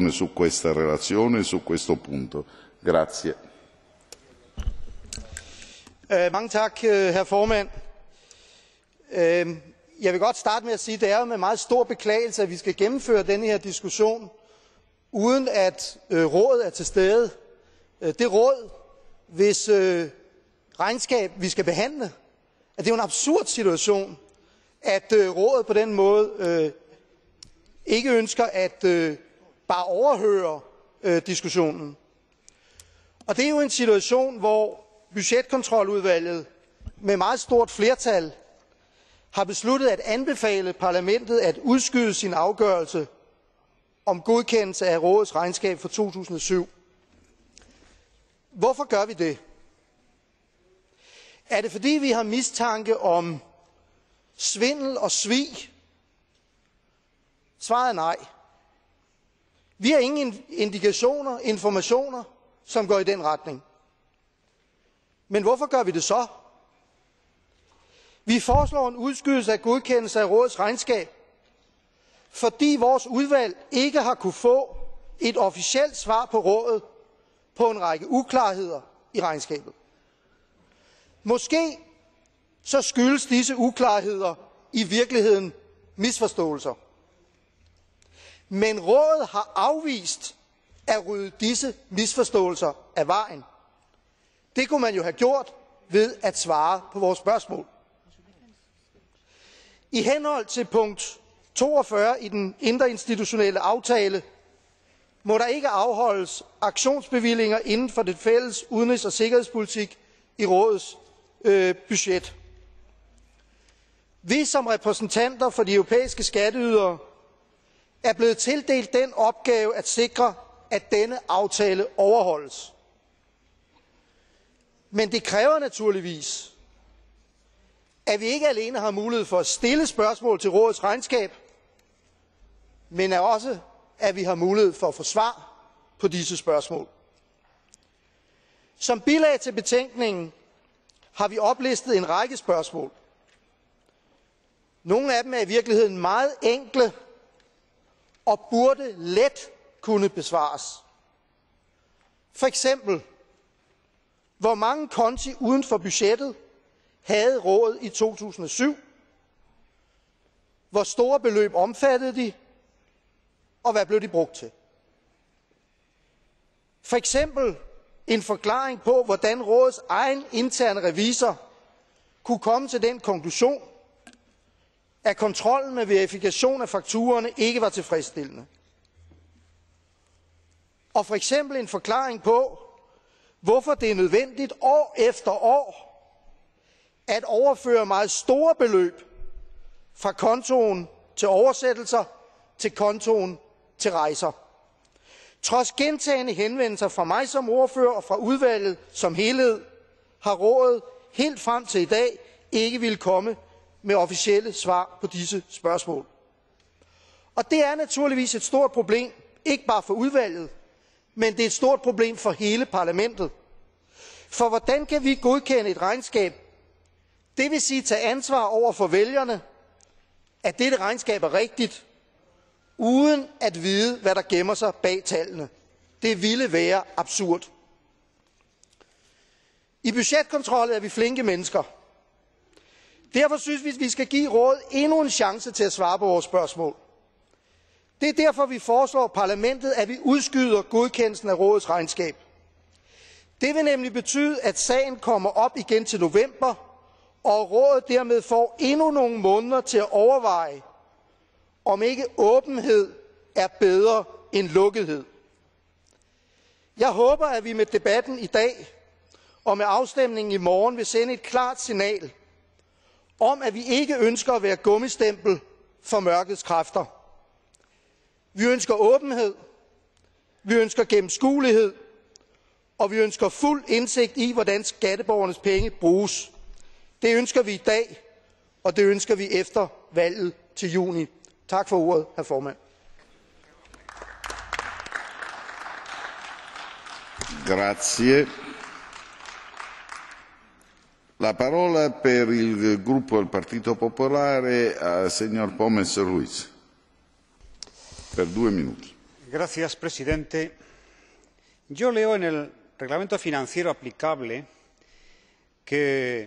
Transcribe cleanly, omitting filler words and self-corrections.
discussione su questa relazione e su questo punto. Grazie. Mange tak, herr formand. Jeg vil godt starte med at sige, at det er med meget stor beklagelse, at vi skal gennemføre denne her diskussion, uden at rådet er til stede. Det råd, hvis regnskab vi skal behandle, at det er en absurd situation, at rådet på den måde ikke ønsker at bare overhøre diskussionen. Og det er jo en situation, hvor budgetkontroludvalget med meget stort flertal har besluttet at anbefale parlamentet at udskyde sin afgørelse om godkendelse af rådets regnskab for 2007. Hvorfor gør vi det? Er det fordi vi har mistanke om svindel og svig? Svaret er nej. Vi har ingen indikationer, informationer, som går i den retning. Men hvorfor gør vi det så? Vi foreslår en udskydelse af godkendelse af rådets regnskab, fordi vores udvalg ikke har kunne få et officielt svar på rådet på en række uklarheder i regnskabet. Måske så skyldes disse uklarheder i virkeligheden misforståelser. Men rådet har afvist at rydde disse misforståelser af vejen. Det kunne man jo have gjort ved at svare på vores spørgsmål. I henhold til punkt 42 i den interinstitutionelle aftale må der ikke afholdes aktionsbevillinger inden for det fælles udenrigs- og sikkerhedspolitik i rådets budget. Vi som repræsentanter for de europæiske skatteydere er blevet tildelt den opgave at sikre, at denne aftale overholdes. Men det kræver naturligvis, at vi ikke alene har mulighed for at stille spørgsmål til rådets regnskab, men også, at vi har mulighed for at få svar på disse spørgsmål. Som bilag til betænkningen har vi oplistet en række spørgsmål. Nogle af dem er i virkeligheden meget enkle og burde let kunne besvares. For eksempel, hvor mange konti uden for budgettet havde rådet i 2007? Hvor store beløb omfattede de? Og hvad blev de brugt til? For eksempel en forklaring på, hvordan rådets egen interne revisor kunne komme til den konklusion, at kontrollen med verifikation af fakturerne ikke var tilfredsstillende. Og for eksempel en forklaring på, hvorfor det er nødvendigt år efter år at overføre meget store beløb fra kontoen til oversættelser til kontoen til rejser. Trods gentagne henvendelser fra mig som ordfører og fra udvalget som helhed, har rådet helt frem til i dag ikke ville komme med officielle svar på disse spørgsmål. Og det er naturligvis et stort problem, ikke bare for udvalget, men det er et stort problem for hele parlamentet. For hvordan kan vi godkende et regnskab, det vil sige tage ansvar over for vælgerne, at dette regnskab er rigtigt, uden at vide, hvad der gemmer sig bag tallene? Det ville være absurd. I budgetkontrollen er vi flinke mennesker. Derfor synes vi, at vi skal give rådet endnu en chance til at svare på vores spørgsmål. Det er derfor, vi foreslår parlamentet, at vi udskyder godkendelsen af rådets regnskab. Det vil nemlig betyde, at sagen kommer op igen til november, og rådet dermed får endnu nogle måneder til at overveje, om ikke åbenhed er bedre end lukkethed. Jeg håber, at vi med debatten i dag og med afstemningen i morgen vil sende et klart signal om, at vi ikke ønsker at være gummistempel for mørkets kræfter. Vi ønsker åbenhed, vi ønsker gennemskuelighed, og vi ønsker fuld indsigt i, hvordan skatteborgernes penge bruges. Det ønsker vi i dag, og det ønsker vi efter valget til juni. Tak for ordet, hr. formand. Grazie. La parola per il gruppo del Partito Popolare a signor Pomes Ruiz. Per 2 minuti. Señor Presidente, yo leo en el Reglamento financiero aplicable que